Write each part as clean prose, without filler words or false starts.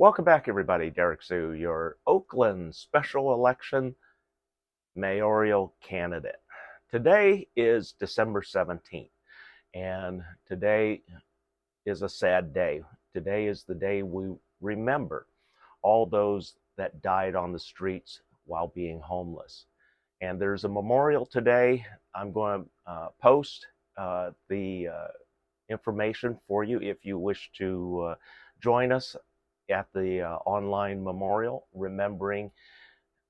Welcome back, everybody. Derrick Sue, your Oakland special election mayoral candidate. Today is December 17th, and today is a sad day. Today is the day we remember all those that died on the streets while being homeless. And there's a memorial today. I'm going to post the information for you if you wish to join us at the online memorial, remembering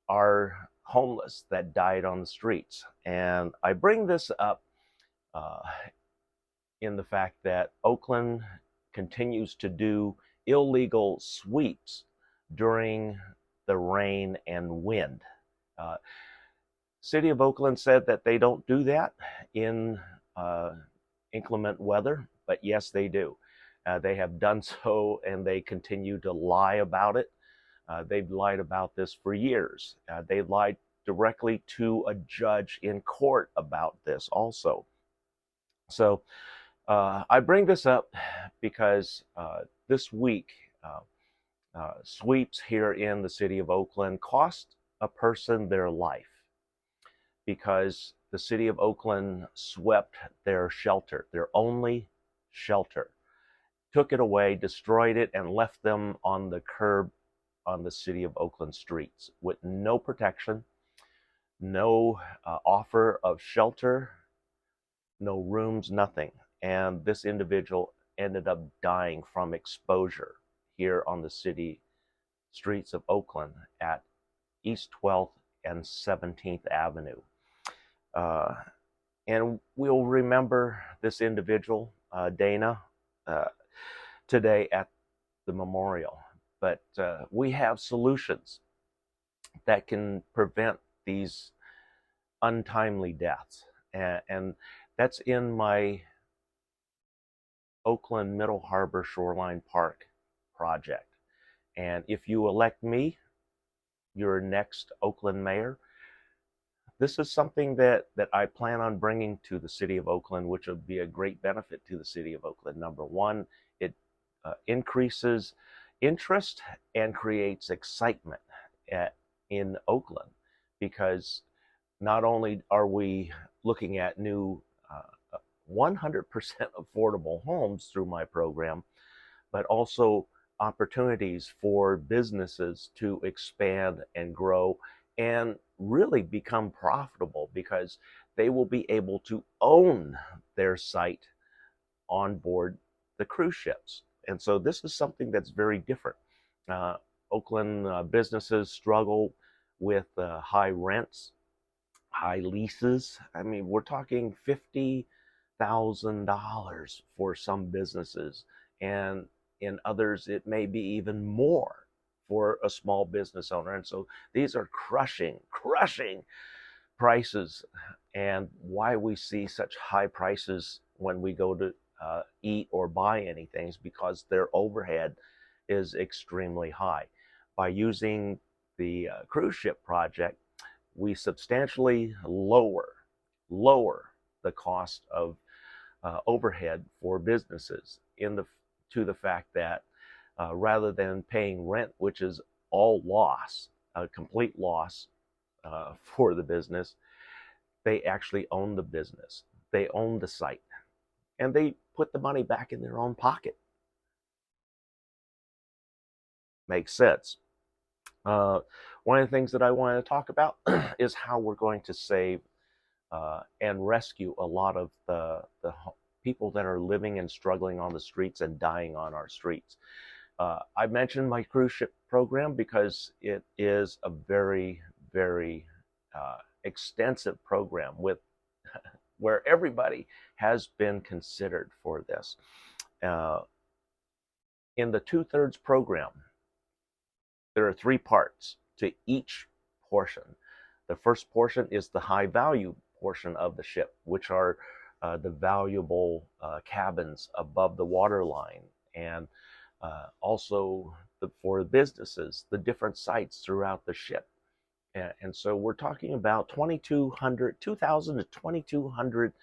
our homeless that died on the streets. And I bring this up uh, in the fact that Oakland continues to do illegal sweeps during the rain and wind. Uh, City of Oakland said that they don't do that in inclement weather, but yes, they do. They have done so, and they continue to lie about it. They've lied about this for years. They lied directly to a judge in court about this also. So I bring this up because this week, sweeps here in the city of Oakland cost a person their life because the city of Oakland swept their shelter, their only shelter, took it away, destroyed it, and left them on the curb on the city of Oakland streets with no protection, no offer of shelter, no rooms, nothing. And this individual ended up dying from exposure here on the city streets of Oakland at East 12th and 17th Avenue. And we'll remember this individual, Dana, today at the memorial. But we have solutions that can prevent these untimely deaths. And that's in my Oakland Middle Harbor Shoreline Park project. And if you elect me, your next Oakland mayor, this is something that I plan on bringing to the city of Oakland, which would be a great benefit to the city of Oakland. Number one, it increases interest and creates excitement in Oakland, because not only are we looking at new 100% affordable homes through my program, but also opportunities for businesses to expand and grow and really become profitable, because they will be able to own their site on board the cruise ships. And so this is something that's very different. Oakland businesses struggle with high rents, high leases. I mean, we're talking $50,000 for some businesses, and in others it may be even more for a small business owner. And so these are crushing prices. And why we see such high prices when we go to eat or buy anything is because their overhead is extremely high. By using the cruise ship project, we substantially lower the cost of overhead for businesses to the fact that rather than paying rent, which is all loss, a complete loss for the business, they actually own the business. They own the site, and they put the money back in their own pocket. Makes sense. One of the things that I wanted to talk about is how we're going to save and rescue a lot of the people that are living and struggling on the streets and dying on our streets. I mentioned my cruise ship program because it is a very, very extensive program with where everybody has been considered for this. In the 2/3 program, there are 3 parts to each portion. The first portion is the high value portion of the ship, which are the valuable cabins above the water line, and also for businesses, the different sites throughout the ship. And so we're talking about 2,000 to 2,200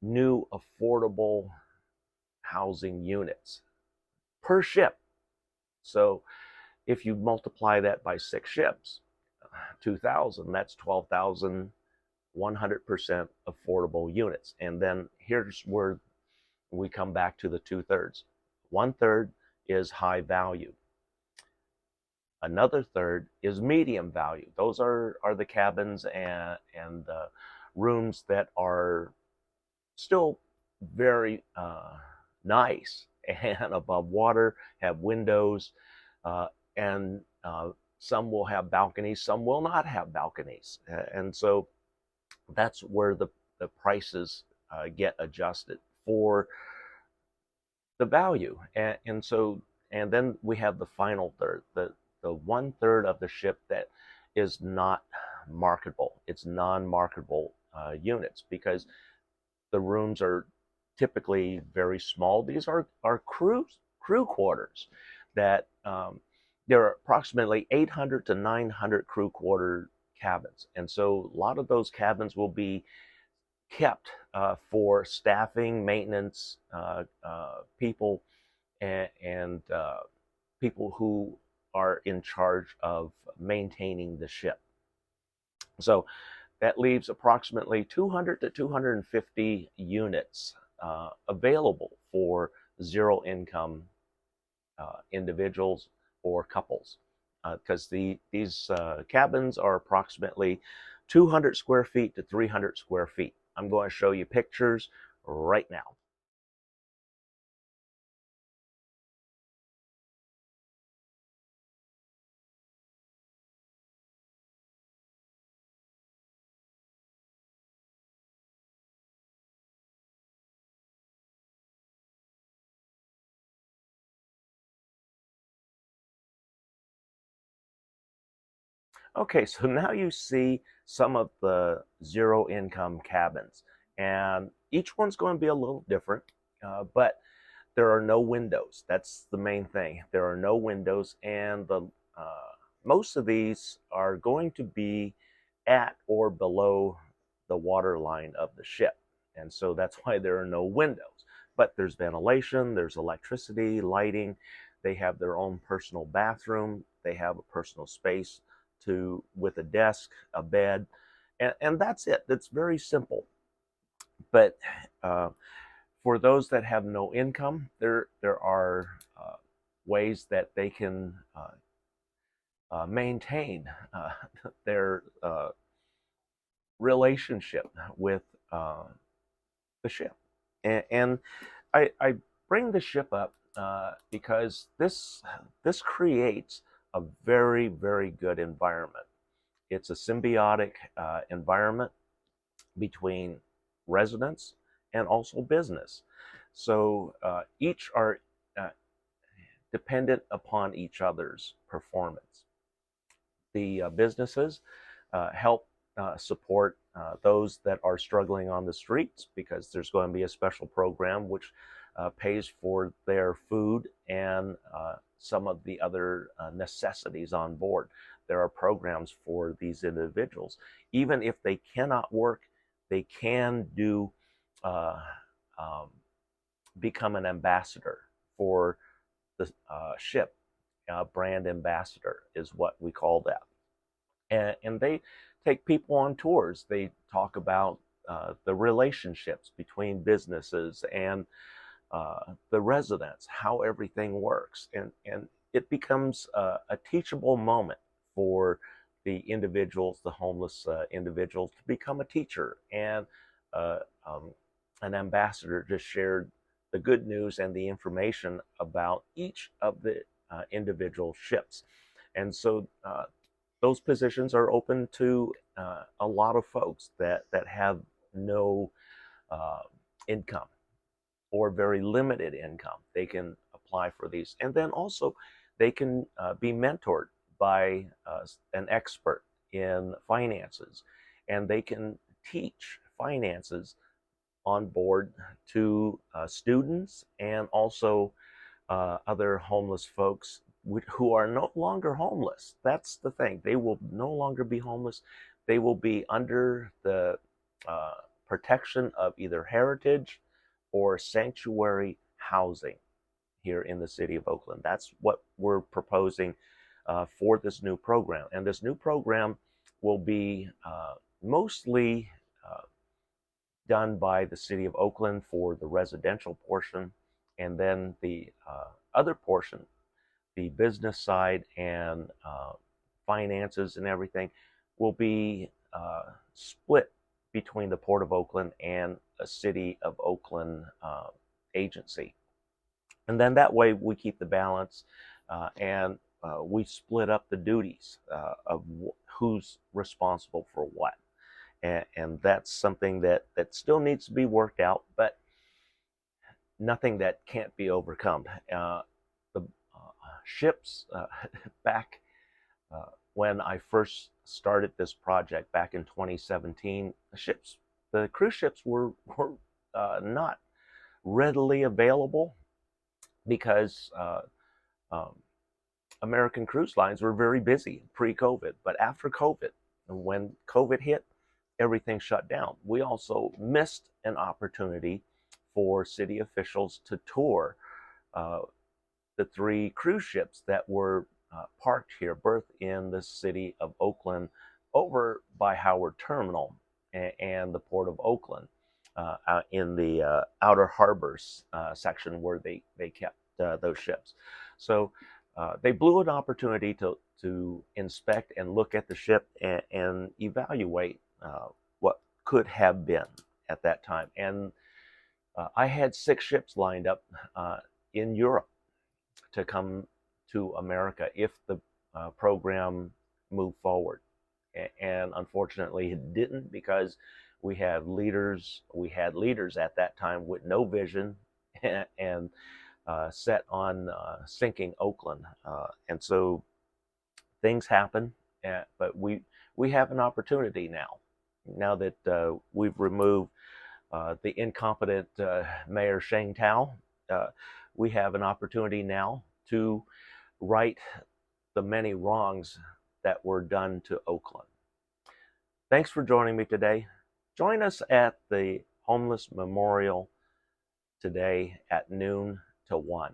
new affordable housing units per ship. So if you multiply that by 6 ships, 2,000, that's 12,100% affordable units. And then here's where we come back to the 2/3. 1/3 is high value. Another third is medium value. Those are the cabins and rooms that are still very nice and above water, have windows, and some will have balconies, some will not have balconies. And so that's where the prices get adjusted for the value. And then we have the final third, the 1/3 of the ship that is not marketable. It's non-marketable units, because the rooms are typically very small. These are crew quarters that there are approximately 800 to 900 crew quarter cabins. And so a lot of those cabins will be kept for staffing, maintenance, people, and people who are in charge of maintaining the ship. So that leaves approximately 200 to 250 units available for zero income individuals or couples, because these cabins are approximately 200 square feet to 300 square feet. I'm going to show you pictures right now. Okay, so now you see some of the zero income cabins, and each one's going to be a little different, but there are no windows. That's the main thing. There are no windows, and the most of these are going to be at or below the water line of the ship, and so that's why there are no windows. But there's ventilation, there's electricity, lighting. They have their own personal bathroom. They have a personal space with a desk, a bed, and that's it. That's very simple. But for those that have no income, there are ways that they can maintain their relationship with the ship. And I bring the ship up because this creates a very, very good environment. It's a symbiotic environment between residents and also business. So each are dependent upon each other's performance. The businesses help support those that are struggling on the streets, because there's going to be a special program which pays for their food and some of the other necessities on board. There are programs for these individuals. Even if they cannot work, they can do become an ambassador for the ship. Brand ambassador is what we call that. And they take people on tours. They talk about the relationships between businesses and the residents, how everything works. And it becomes a teachable moment for the individuals, the homeless individuals, to become a teacher and an ambassador to share the good news and the information about each of the individual ships. And so those positions are open to a lot of folks that have no income or very limited income. They can apply for these. And then also they can be mentored by an expert in finances, and they can teach finances on board to students and also other homeless folks who are no longer homeless. That's the thing. They will no longer be homeless. They will be under the protection of either heritage or sanctuary housing here in the city of Oakland. That's what we're proposing for this new program. And this new program will be mostly done by the city of Oakland for the residential portion, and then the other portion, the business side and finances and everything, will be split between the Port of Oakland and a City of Oakland agency. And then that way we keep the balance and we split up the duties of who's responsible for what. And that's something that still needs to be worked out, but nothing that can't be overcome. The ships, back when I first started this project back in 2017, the cruise ships were not readily available because American cruise lines were very busy pre-COVID. But after COVID, when COVID hit, everything shut down. We also missed an opportunity for city officials to tour the 3 cruise ships that were parked here, berthed in the city of Oakland over by Howard Terminal and the Port of Oakland in the outer harbors section where they kept those ships. So they blew an opportunity to inspect and look at the ship and evaluate what could have been at that time. And I had 6 ships lined up in Europe to come to America if the program moved forward. And unfortunately it didn't, because we had leaders at that time with no vision and set on sinking Oakland. And so things happen, but we have an opportunity now that we've removed the incompetent Mayor Sheng Tao. We have an opportunity now to right the many wrongs that were done to Oakland. Thanks for joining me today. Join us at the Homeless Memorial today at noon to 1.